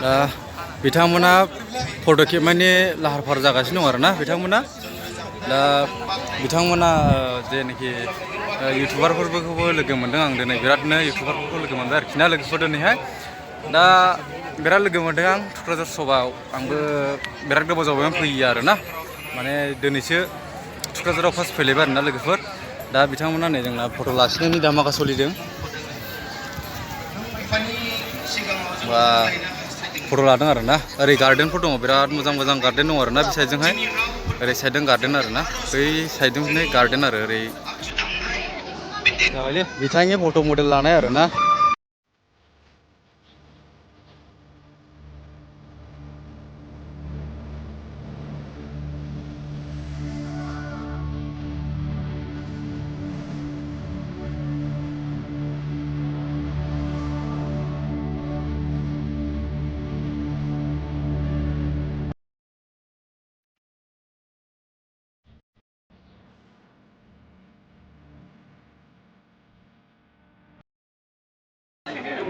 दा बिथांमोना फट' खेबनायनि लाहार फाहार जागासिनो दं आरोना बिथांमोना दा बिथांमोना जेनाखि इउटुबारफोरखौबो लोगो मोनदों आं दिनै बिरादनो इउटुबारफोरखौ लोगो मोनबाय आरोखि ना लोगोफोर दिनैहाय दा बिराद लोगो मोनदों आं थुक्राझार सभायाव आंबो बिराद गोबाव जाबाय फैयो आरोना माने दिनैसो थुक्राझाराव फार्स्ट फैलायबाय आरोना लोगोफोर दा बिथांमोना नै जोंना फट' लाखिनायनि दामाखा सोलिदों बा फट' लादों आरोना ओरै गार्डेनफोर दङ बिराद मोजां मोजां गार्डेन दङ आरोना बे साइडजोंहाय ओरै साइडजों गार्डेन आरोना बै साइडजोंहाय गार्डेन आरो ओरै जाबायलै बिथांनि फट' मडेल लानाय आरोना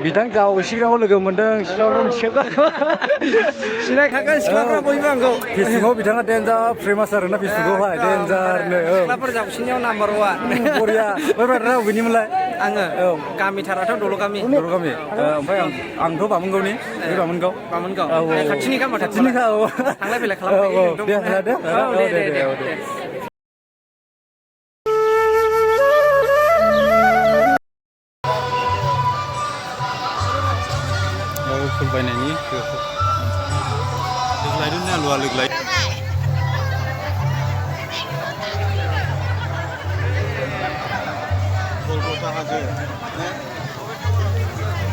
बिथां गाव सिगाङाव लोगो मोनदों सिगाङाव सिनायखागोन सिख्लाफ्रा बयबो आंखौ फेसबुकआव बिथाङा देन्जार फेमास आरोना फेसबुकआवहाय देन्जारनो सिख्लाफोर जावसिनायाव नाम्बार वान बरिया ओमफ्राय बबेनिमोनलाय आङो गामिथाराथ' दल'गामि दल'गामि ओमफ्राय आंथ' बामोनगावनि बामोनगाव औ खाथिनिखा माथो खाथिनिखा औ थांलाय फैलाय खालामखायो दे फुल बायनायनि लोगलायदों आलुआ लोगलाय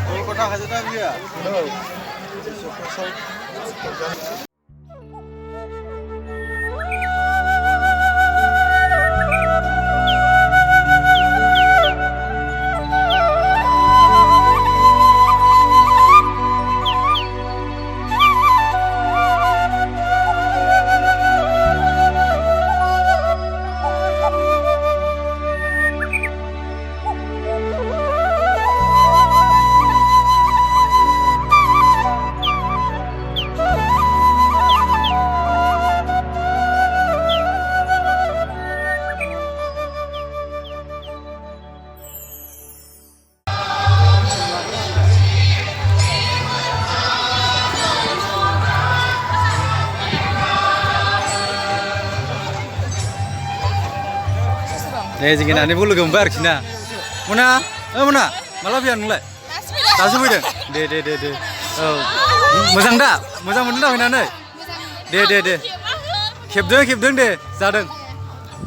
कलकाता हाजो दा बियो दे जों गिनानैबो लोगो मोनबाय आरोखि ना मोना मोना माला फैया नोंलाय दासो फैदों दे औ मोजां दा मोजां मोनदों दा फैनानै दे खेबदों दे जादों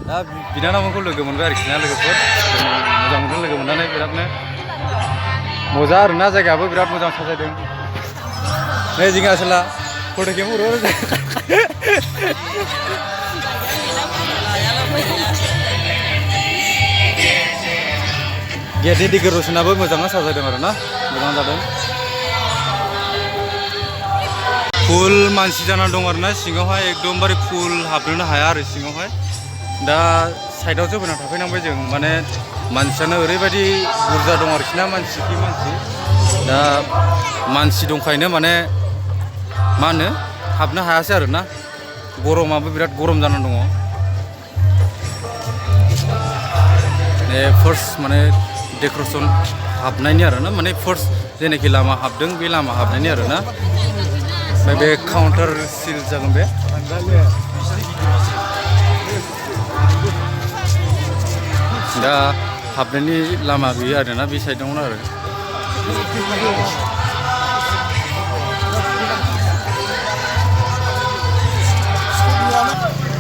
दा बिनानावखौ लोगो मोनबाय आरोखि ना लोगोफोर मोजां मोनदों लोगो मोननानै बिरादनो मोजां आरोना जायगायाबो बिराद मोजां साजायदों नै जोंहा आसोला फट' खेबो गेटनि डेक'रेसनाबो मोजाङै साजायदों आरोना मोजां जादों फुल मानसि जानानै दं आरोना सिङावहाय एकदमबारे फुल हाबनोनो हाया आरो सिङावहाय दा साइडआवसो फैना थाफैनांबाय जों माने मानसियानो ओरैबायदि बुरजा दं आरोखि ना मानसि दा मानसि दंखायनो माने मा होनो हाबनो हायासै आरोना गरमाबो बिराद गरम जानानै दङ फार्स्ट माने डेक'रेसन हाबनायनि आरोना माने फार्स्ट जेनाखि लामा हाबदों बे लामा हाबनायनि आरोना ओमफ्राय बे काउन्टार सिल जागोन बे दा हाबनायनि लामा बेयो आरोना बे साइडआवनो आरो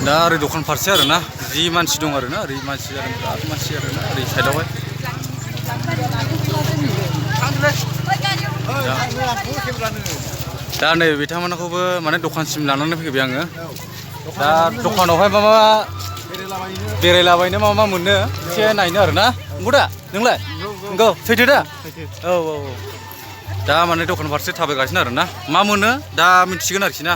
दा ओरै दखान फारसे आरोना जि मानसि दं आरोना ओरै मानसि जादों बिराद मानसि आरोना ओरै साइडआवहाय दा नै बिथांमोनखौबो माने दखानसिम लानानै फैबाय आङो दा दखानावहाय मा बेरायलाबायनो मा मोनो एसे नायनो आरोना नंगौ दा नोंलाय नंगौ सैथो दा औ दा माने दखान फारसे थाबायगासिनो आरोना मा मोनो दा मिथिगोन आरोखि ना